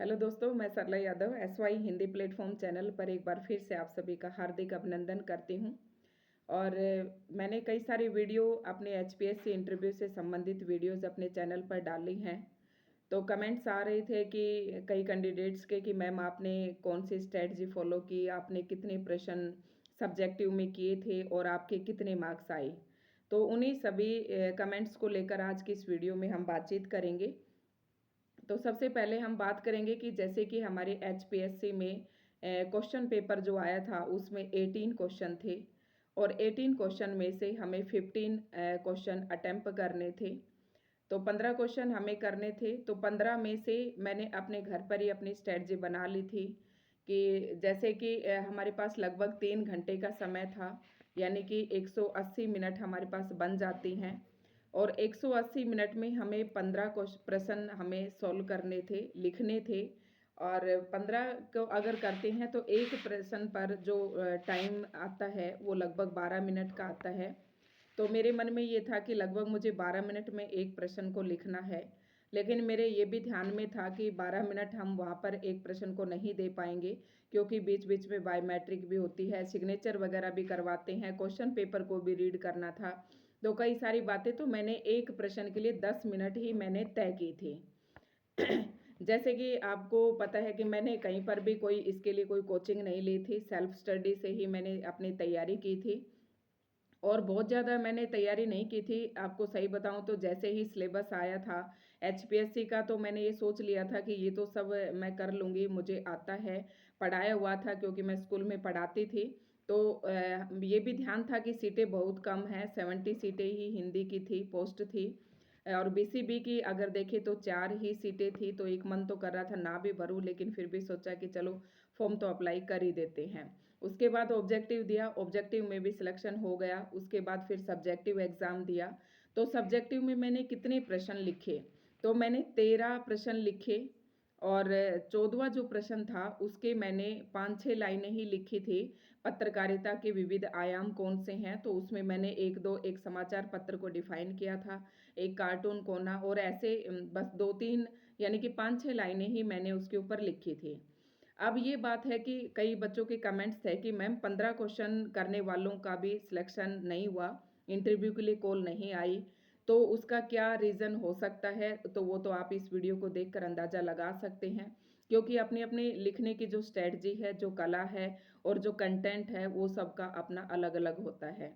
Hello दोस्तों, मैं Sarla Yadav SY Hindi platform channel पर एक बार फिर से आप सभी का हार्दिक अभिनंदन करती हूं। और मैंने कई सारी वीडियो अपने HPSC इंटरव्यू से संबंधित वीडियोस अपने चैनल पर डाली हैं। तो कमेंट्स आ रहे थे कि कई कैंडिडेट्स के कि मैम आपने कौन सी स्ट्रेटजी फॉलो की, आपने कितने प्रश्न सब्जेक्टिव में किए थे और आपके कितने मार्क्स आए। तो उन्हीं सभी कमेंट्स को लेकर आज की इस वीडियो में हम बातचीत करेंगे। तो सबसे पहले हम बात करेंगे कि जैसे कि हमारे HPSC में क्वेश्चन पेपर जो आया था उसमें 18 क्वेश्चन थे और 18 क्वेश्चन में से हमें 15 क्वेश्चन अटेम्प्ट करने थे। तो 15 क्वेश्चन हमें करने थे। तो 15 में से मैंने अपने घर पर ही अपनी स्ट्रेटजी बना ली थी कि जैसे कि हमारे पास लगभग 3 घंटे का समय था, यानी कि 180 मिनट हमारे पास बन जाती हैं और 180 मिनट में हमें 15 प्रश्न हमें सॉल्व करने थे, लिखने थे। और 15 को अगर करते हैं तो एक प्रश्न पर जो टाइम आता है वो लगभग 12 मिनट का आता है। तो मेरे मन में ये था कि लगभग मुझे 12 मिनट में एक प्रश्न को लिखना है, लेकिन मेरे ये भी ध्यान में था कि 12 मिनट हम वहाँ पर एक प्रश्न को नहीं दे पाएंगे, क्योंकि बीच बीच में बायोमेट्रिक भी होती है, सिग्नेचर वगैरह भी करवाते हैं, क्वेश्चन पेपर को भी रीड करना था। तो कई सारी बातें, तो मैंने एक प्रश्न के लिए 10 मिनट ही मैंने तय की थी। जैसे कि आपको पता है कि मैंने कहीं पर भी कोई इसके लिए कोई कोचिंग नहीं ली थी, सेल्फ स्टडी से ही मैंने अपनी तैयारी की थी और बहुत ज़्यादा मैंने तैयारी नहीं की थी। आपको सही बताऊं तो जैसे ही सिलेबस आया था HPSC का, तो मैंने ये सोच लिया था कि ये तो सब मैं कर लूँगी, मुझे आता है, पढ़ाया हुआ था क्योंकि मैं स्कूल में पढ़ाती थी। तो ये भी ध्यान था कि सीटें बहुत कम हैं, 70 सीटें ही हिंदी की थी, पोस्ट थी। और BCB की अगर देखें तो 4 ही सीटें थी। तो एक मन तो कर रहा था ना भी भरूं, लेकिन फिर भी सोचा कि चलो फॉर्म तो अप्लाई कर ही देते हैं। उसके बाद ऑब्जेक्टिव दिया, ऑब्जेक्टिव में भी सिलेक्शन हो गया। उसके बाद फिर सब्जेक्टिव एग्ज़ाम दिया। तो सब्जेक्टिव में मैंने कितने प्रश्न लिखे, तो मैंने 13 प्रश्न लिखे और 14वां जो प्रश्न था उसके मैंने 5-6 लाइनें ही लिखी थी। पत्रकारिता के विविध आयाम कौन से हैं, तो उसमें मैंने एक समाचार पत्र को डिफाइन किया था, एक कार्टून कोना, और ऐसे बस 2-3 यानी कि 5-6 लाइनें ही मैंने उसके ऊपर लिखी थी। अब ये बात है कि कई बच्चों के कमेंट्स थे कि मैम 15 क्वेश्चन करने वालों का भी सिलेक्शन नहीं हुआ, इंटरव्यू के लिए कॉल नहीं आई, तो उसका क्या रीज़न हो सकता है। तो वो तो आप इस वीडियो को देखकर अंदाज़ा लगा सकते हैं, क्योंकि अपनी अपनी लिखने की जो स्ट्रेटजी है, जो कला है और जो कंटेंट है, वो सबका अपना अलग अलग होता है।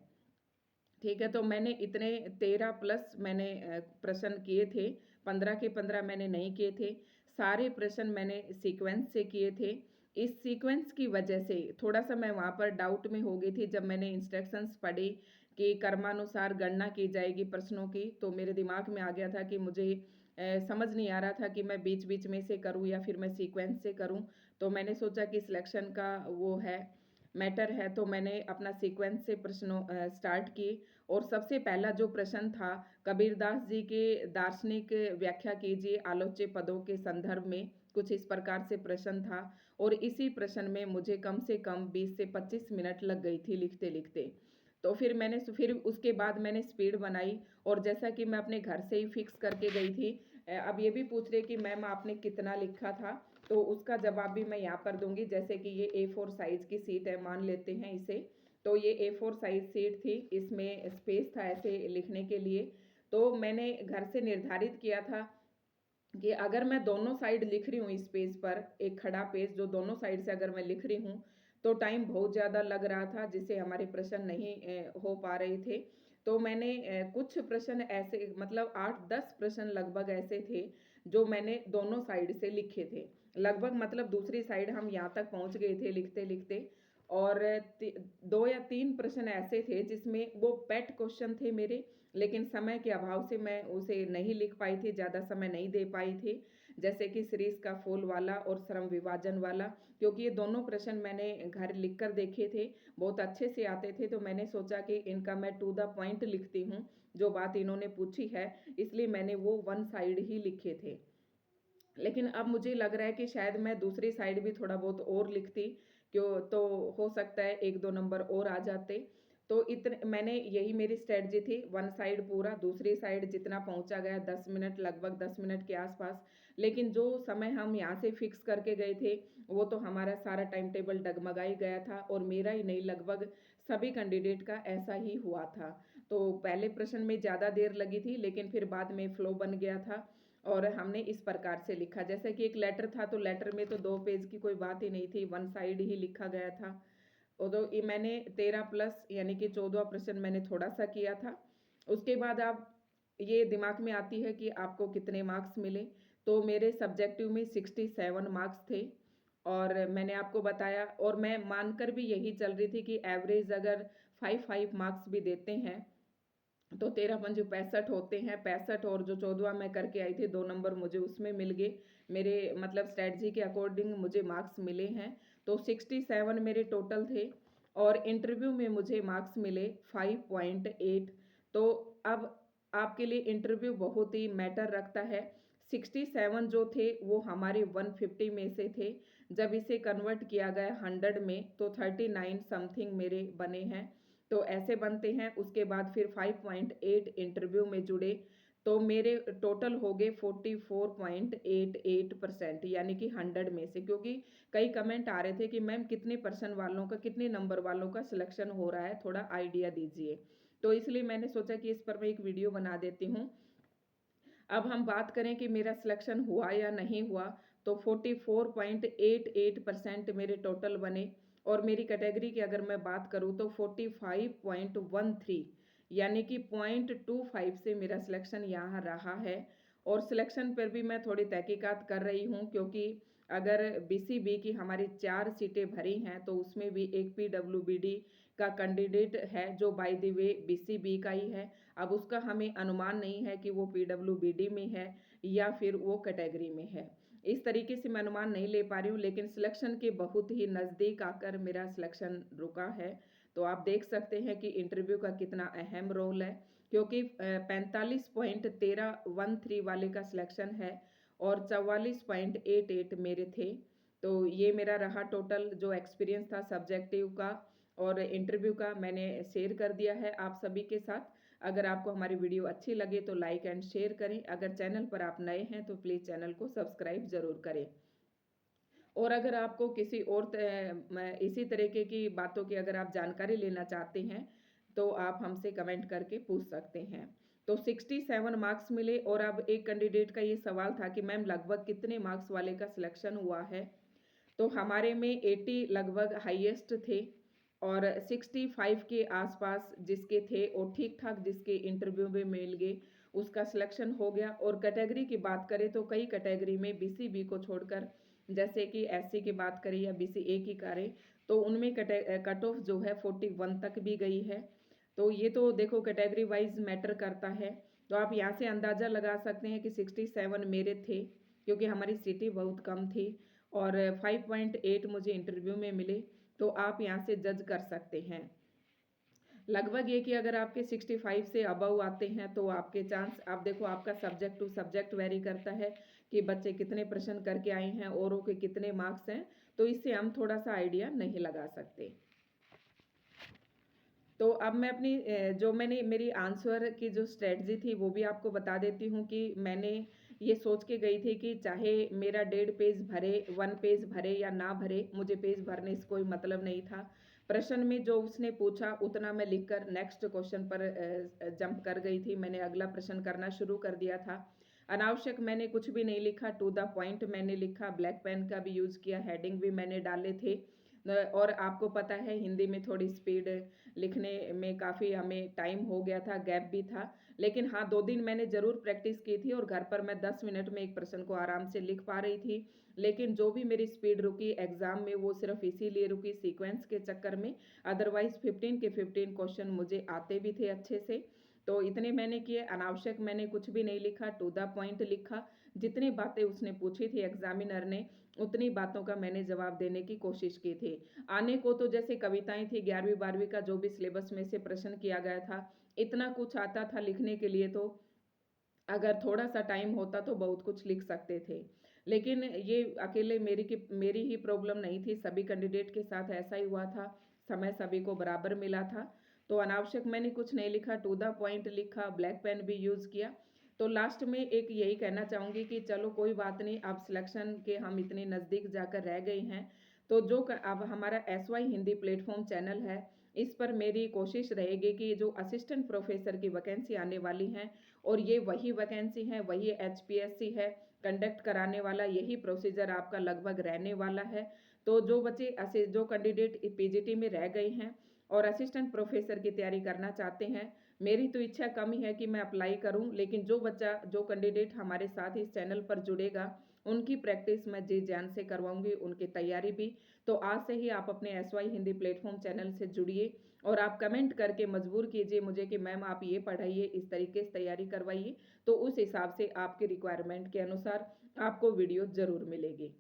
ठीक है, तो मैंने इतने 13 प्लस मैंने प्रश्न किए थे, 15 के 15 मैंने नहीं किए थे। सारे प्रश्न मैंने सीक्वेंस से किए थे। इस सीक्वेंस की वजह से थोड़ा सा मैं वहाँ पर डाउट में हो गई थी। जब मैंने इंस्ट्रक्शंस पढ़ी कि कर्मानुसार गणना की जाएगी प्रश्नों की, तो मेरे दिमाग में आ गया था कि मुझे समझ नहीं आ रहा था कि मैं बीच बीच में से करूँ या फिर मैं सीक्वेंस से करूँ। तो मैंने सोचा कि सिलेक्शन का वो है, मैटर है, तो मैंने अपना सीक्वेंस से प्रश्नों स्टार्ट किए। और सबसे पहला जो प्रश्न था, कबीरदास जी के दार्शनिक व्याख्या कीजिए आलोच्य पदों के संदर्भ में, कुछ इस प्रकार से प्रश्न था। और इसी प्रश्न में मुझे कम से कम 20 से 25 मिनट लग गई थी लिखते लिखते। तो फिर उसके बाद मैंने स्पीड बनाई और जैसा कि मैं अपने घर से ही फिक्स करके गई थी। अब ये भी पूछ रहे कि मैम आपने कितना लिखा था, तो उसका जवाब भी मैं यहाँ पर दूंगी। जैसे कि ये A4 साइज की सीट है, मान लेते हैं इसे। तो ये A4 साइज सीट थी, इसमें स्पेस था ऐसे लिखने के लिए। तो मैंने घर से निर्धारित किया था कि अगर मैं दोनों साइड लिख रही हूँ इस पेज पर, एक खड़ा पेज जो दोनों साइड से अगर मैं लिख रही हूँ, तो टाइम बहुत ज़्यादा लग रहा था, जिससे हमारे प्रश्न नहीं हो पा रहे थे। तो मैंने कुछ प्रश्न ऐसे, मतलब 8-10 प्रश्न लगभग ऐसे थे जो मैंने दोनों साइड से लिखे थे। लगभग मतलब दूसरी साइड हम यहाँ तक पहुँच गए थे लिखते लिखते। और 2 या 3 प्रश्न ऐसे थे जिसमें वो पेट क्वेश्चन थे मेरे, लेकिन समय के अभाव से मैं उसे नहीं लिख पाई थी, ज़्यादा समय नहीं दे पाई थी। जैसे कि सीरीज का फूल वाला और श्रम विभाजन वाला, क्योंकि ये दोनों प्रश्न मैंने घर लिख कर देखे थे, बहुत अच्छे से आते थे। तो मैंने सोचा कि इनका मैं टू द पॉइंट लिखती हूँ, जो बात इन्होंने पूछी है, इसलिए मैंने वो वन साइड ही लिखे थे। लेकिन अब मुझे लग रहा है कि शायद मैं दूसरी साइड भी थोड़ा बहुत और लिखती, क्यों तो हो सकता है 1-2 नंबर और आ जाते। तो इतने मैंने यही मेरी स्ट्रेटजी थी, वन साइड पूरा, दूसरी साइड जितना पहुंचा गया 10 मिनट, लगभग 10 मिनट के आसपास। लेकिन जो समय हम यहाँ से फिक्स करके गए थे, वो तो हमारा सारा टाइम टेबल डगमगा ही गया था, और मेरा ही नहीं, लगभग सभी कैंडिडेट का ऐसा ही हुआ था। तो पहले प्रश्न में ज़्यादा देर लगी थी, लेकिन फिर बाद में फ्लो बन गया था, और हमने इस प्रकार से लिखा, जैसे कि एक लेटर था, तो लेटर में तो 2 पेज की कोई बात ही नहीं थी, वन साइड ही लिखा गया था। और तो ये मैंने 13 प्लस यानी कि 14 प्रश्न मैंने थोड़ा सा किया था। उसके बाद आप ये दिमाग में आती है कि आपको कितने मार्क्स मिले। तो मेरे सब्जेक्टिव में 67 मार्क्स थे, और मैंने आपको बताया, और मैं मानकर भी यही चल रही थी कि एवरेज अगर 5 मार्क्स भी देते हैं तो 13 पंजे 65 होते हैं, 65, और जो 14 मैं करके आई थी 2 नंबर मुझे उसमें मिल गए, मेरे मतलब स्ट्रेटजी के अकॉर्डिंग मुझे मार्क्स मिले हैं। तो 67 मेरे टोटल थे, और इंटरव्यू में मुझे मार्क्स मिले 5.8। तो अब आपके लिए इंटरव्यू बहुत ही मैटर रखता है। 67 जो थे वो हमारे 150 में से थे, जब इसे कन्वर्ट किया गया 100 में तो 39 समथिंग मेरे बने हैं। तो ऐसे बनते हैं। उसके बाद फिर 5.8 इंटरव्यू में जुड़े, तो मेरे टोटल हो गए 44.88%, यानी कि 100 में से, क्योंकि कई कमेंट आ रहे थे कि मैम कितने परसेंट वालों का, कितने नंबर वालों का सिलेक्शन हो रहा है, थोड़ा आइडिया दीजिए। तो इसलिए मैंने सोचा कि इस पर मैं एक वीडियो बना देती हूँ। अब हम बात करें कि मेरा सिलेक्शन हुआ या नहीं हुआ, तो 44.88% मेरे टोटल बने, और मेरी कैटेगरी की अगर मैं बात करूँ तो 45.13, यानी कि 0.25 से मेरा सिलेक्शन यहाँ रहा है। और सिलेक्शन पर भी मैं थोड़ी तहकीकात कर रही हूँ, क्योंकि अगर बीसीबी की हमारी 4 सीटें भरी हैं, तो उसमें भी एक पीडब्ल्यूबीडी का कैंडिडेट है जो बाय द वे बीसीबी का ही है। अब उसका हमें अनुमान नहीं है कि वो पीडब्ल्यूबीडी में है या फिर वो कैटेगरी में है, इस तरीके से मैं अनुमान नहीं ले पा रही हूँ। लेकिन सिलेक्शन के बहुत ही नज़दीक आकर मेरा सिलेक्शन रुका है। तो आप देख सकते हैं कि इंटरव्यू का कितना अहम रोल है, क्योंकि 45.13 वाले का सिलेक्शन है, और 44.88 मेरे थे। तो ये मेरा रहा टोटल जो एक्सपीरियंस था सब्जेक्टिव का और इंटरव्यू का, मैंने शेयर कर दिया है आप सभी के साथ। अगर आपको हमारी वीडियो अच्छी लगे तो लाइक एंड शेयर करें। अगर चैनल पर आप नए हैं तो प्लीज़ चैनल को सब्सक्राइब ज़रूर करें। और अगर आपको किसी और इसी तरीके की बातों की अगर आप जानकारी लेना चाहते हैं, तो आप हमसे कमेंट करके पूछ सकते हैं। तो 67 मार्क्स मिले, और अब एक कैंडिडेट का ये सवाल था कि मैम लगभग कितने मार्क्स वाले का सिलेक्शन हुआ है। तो हमारे में 80 लगभग हाईएस्ट थे, और 65 के आसपास जिसके थे और ठीक ठाक जिसके इंटरव्यू में मिल गए उसका सिलेक्शन हो गया। और कैटेगरी की बात करें तो कई कैटेगरी में बीसीबी को छोड़कर, जैसे कि एससी की बात करें या बीसीए की करें, तो उनमें कट ऑफ जो है 41 तक भी गई है। तो ये तो देखो कैटेगरी वाइज मैटर करता है। तो आप यहाँ से अंदाज़ा लगा सकते हैं कि 67 मेरे थे, क्योंकि हमारी सीटें बहुत कम थी, और 5.8 मुझे इंटरव्यू में मिले। तो आप यहाँ से जज कर सकते हैं लगभग ये कि अगर आपके 65 से अबव आते हैं तो आपके चांस, आप देखो आपका सब्जेक्ट टू सब्जेक्ट वेरी करता है कि बच्चे कितने प्रश्न करके आए हैं, औरों के कितने मार्क्स हैं, तो इससे हम थोड़ा सा आइडिया नहीं लगा सकते। तो अब मैं अपनी जो मैंने मेरी आंसर की जो स्ट्रेटजी थी वो भी आपको बता देती हूँ कि मैंने ये सोच के गई थी कि चाहे मेरा 1.5 पेज भरे, 1 पेज भरे या ना भरे, मुझे पेज भरने से कोई मतलब नहीं था। प्रश्न में जो उसने पूछा उतना मैं लिखकर नेक्स्ट क्वेश्चन पर जंप कर गई थी। मैंने अगला प्रश्न करना शुरू कर दिया था। अनावश्यक मैंने कुछ भी नहीं लिखा, टू द पॉइंट मैंने लिखा, ब्लैक पेन का भी यूज़ किया, हेडिंग भी मैंने डाले थे। और आपको पता है हिंदी में थोड़ी स्पीड लिखने में काफ़ी हमें टाइम हो गया था, गैप भी था। लेकिन हाँ, 2 दिन मैंने ज़रूर प्रैक्टिस की थी, और घर पर मैं 10 मिनट में एक प्रश्न को आराम से लिख पा रही थी। लेकिन जो भी मेरी स्पीड रुकी एग्ज़ाम में, वो सिर्फ इसीलिए रुकी सीक्वेंस के चक्कर में। अदरवाइज़ 15 के 15 क्वेश्चन मुझे आते भी थे अच्छे से। तो इतने मैंने किए, अनावश्यक मैंने कुछ भी नहीं लिखा, टू द पॉइंट लिखा। जितनी बातें उसने पूछी थी एग्जामिनर ने, उतनी बातों का मैंने जवाब देने की कोशिश की थी। आने को तो जैसे कविताएं थी 11वीं 12वीं का जो भी सिलेबस में से प्रश्न किया गया था, इतना कुछ आता था लिखने के लिए, तो अगर थोड़ा सा टाइम होता तो बहुत कुछ लिख सकते थे। लेकिन ये अकेले मेरी ही प्रॉब्लम नहीं थी, सभी कैंडिडेट के साथ ऐसा ही हुआ था, समय सभी को बराबर मिला था। तो अनावश्यक मैंने कुछ नहीं लिखा, टू द पॉइंट लिखा, ब्लैक पेन भी यूज़ किया। तो लास्ट में एक यही कहना चाहूँगी कि चलो कोई बात नहीं, अब सिलेक्शन के हम इतने नज़दीक जाकर रह गए हैं, तो जो अब हमारा SY हिंदी प्लेटफॉर्म चैनल है, इस पर मेरी कोशिश रहेगी कि जो असिस्टेंट प्रोफेसर की वैकेंसी आने वाली हैं, और ये वही वैकेंसी है, वही HPSC है, कंडक्ट कराने वाला यही प्रोसीजर आपका लगभग रहने वाला है। तो जो बच्चे जो कैंडिडेट PGT में रह गए हैं और असिस्टेंट प्रोफेसर की तैयारी करना चाहते हैं, मेरी तो इच्छा कम ही है कि मैं अप्लाई करूं, लेकिन जो कैंडिडेट हमारे साथ इस चैनल पर जुड़ेगा, उनकी प्रैक्टिस मैं जी जान से करवाऊंगी, उनकी तैयारी भी। तो आज से ही आप अपने SY हिंदी प्लेटफॉर्म चैनल से जुड़िए और आप कमेंट करके मजबूर कीजिए मुझे कि मैम आप ये पढ़ाइए, इस तरीके से तैयारी करवाइए, तो उस हिसाब से आपके रिक्वायरमेंट के अनुसार आपको वीडियो ज़रूर मिलेगी।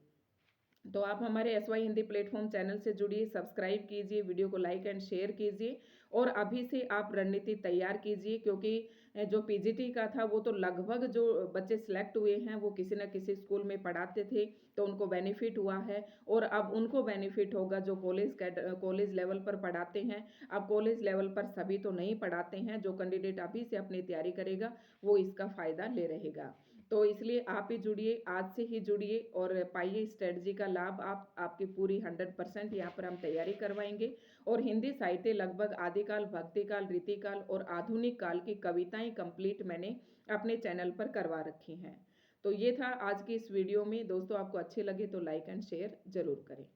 तो आप हमारे SY हिंदी प्लेटफॉर्म चैनल से जुड़िए, सब्सक्राइब कीजिए, वीडियो को लाइक एंड शेयर कीजिए, और अभी से आप रणनीति तैयार कीजिए, क्योंकि जो PGT का था वो तो लगभग जो बच्चे सिलेक्ट हुए हैं वो किसी न किसी स्कूल में पढ़ाते थे, तो उनको बेनिफिट हुआ है, और अब उनको बेनिफिट होगा जो कॉलेज लेवल पर पढ़ाते हैं। अब कॉलेज लेवल पर सभी तो नहीं पढ़ाते हैं, जो कैंडिडेट अभी से अपनी तैयारी करेगा वो इसका फ़ायदा ले रहेगा। तो इसलिए आप ही जुड़िए, आज से ही जुड़िए और पाइए स्ट्रेटजी का लाभ। आप आपकी पूरी 100% यहाँ पर हम तैयारी करवाएंगे, और हिंदी साहित्य लगभग आदिकाल, भक्तिकाल, रीतिकाल और आधुनिक काल की कविताएं कंप्लीट मैंने अपने चैनल पर करवा रखी हैं। तो ये था आज की इस वीडियो में। दोस्तों आपको अच्छे लगे तो लाइक एंड शेयर जरूर करें।